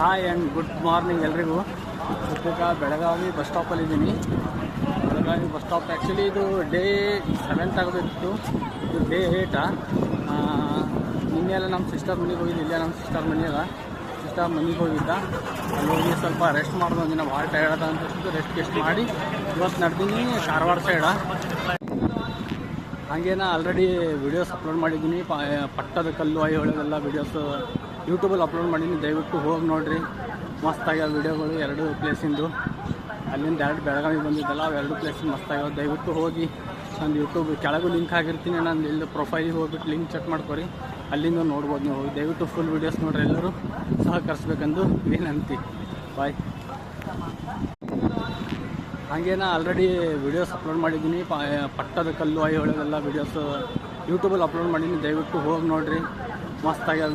Hi and good morning ಎಲ್ರಿಗೂ. ಸದ್ಯಕ್ಕೆ Belagavi bus ಸ್ಟಾಪಲ್ಲಿದ್ದೀನಿ. ಬೆಳಗಾವಿ ಬಸ್ ಸ್ಟಾಪ್ ಆ್ಯಕ್ಚುಲಿ ಇದು ಡೇ 7 ಆಗಬೇಕಿತ್ತು, ಇದು ಡೇ 8. ನಿನ್ನೆಲ್ಲ ನಮ್ಮ ಸಿಸ್ಟರ್ ಮನೆಗೆ ಹೋಗಿದ್ದು. ಇಲ್ಲೇ ನಮ್ಮ ಸಿಸ್ಟರ್ ಮನೆಗೆ ಹೋಗಿದ್ದ. ಅಲ್ಲಿ ಹೋಗಿ ಸ್ವಲ್ಪ ರೆಸ್ಟ್ ಮಾಡ್ದು ಒಂದಿನ ಭಾಳ ಟಯರ್ಡ್ ಅದ ಅಂತ ರೆಸ್ಟ್ ಮಾಡಿ ಇವತ್ತು ನಡೆದೀನಿ ಕಾರವಾರ ಸೈಡ. ಹಾಗೇನ ಆಲ್ರೆಡಿ ವೀಡಿಯೋಸ್ ಅಪ್ಲೋಡ್ ಮಾಡಿದ್ದೀನಿ. ಪಟ್ಟದ ಕಲ್ಲು ಐಹೊಳೆಲ್ಲ ವೀಡಿಯೋಸ್ ಯೂಟ್ಯೂಬಲ್ಲಿ ಅಪ್ಲೋಡ್ ಮಾಡೀನಿ. ದಯವಿಟ್ಟು ಹೋಗಿ ನೋಡಿರಿ, ಮಸ್ತಾಗ್ಯಾವ ವೀಡಿಯೋಗಳು. 2 ಪ್ಲೇಸಿಂದು ಅಲ್ಲಿಂದ 2 ಬೆಳಗಾವಿ ಬಂದಿದ್ದಲ್ಲ, ಅವು 2 ಪ್ಲೇಸ್ ಮಸ್ತಾಗ್ಯಾವ. ದಯವಿಟ್ಟು ಹೋಗಿ ನಂದು ಯೂಟ್ಯೂಬ್ ಕೆಳಗೂ ಲಿಂಕ್ ಆಗಿರ್ತೀನಿ. ನಾನು ಇಲ್ಲಿ ಪ್ರೊಫೈಲಿಗೆ ಹೋಗ್ಬಿಟ್ಟು ಲಿಂಕ್ ಚೆಕ್ ಮಾಡ್ಕೊರಿ, ಅಲ್ಲಿಂದ ನೋಡ್ಬೋದು ನೀವು. ಹೋಗಿ ದಯವಿಟ್ಟು ಫುಲ್ ವೀಡಿಯೋಸ್ ನೋಡ್ರಿ, ಎಲ್ಲರೂ ಸಹಕರಿಸ್ಬೇಕೆಂದು ವಿನಂತಿ. ಬಾಯ್. ಹಾಗೇನ ಆಲ್ರೆಡಿ ವೀಡಿಯೋಸ್ ಅಪ್ಲೋಡ್ ಮಾಡಿದ್ದೀನಿ. ಪಟ್ಟದ ಕಲ್ಲು ಐಹೊಳೆಲ್ಲ ವೀಡಿಯೋಸ್ ಯೂಟ್ಯೂಬಲ್ಲಿ ಅಪ್ಲೋಡ್ ಮಾಡೀನಿ. ದಯವಿಟ್ಟು ಹೋಗಿ ನೋಡಿರಿ, ಮಸ್ತಾಗ್ಯಾವ.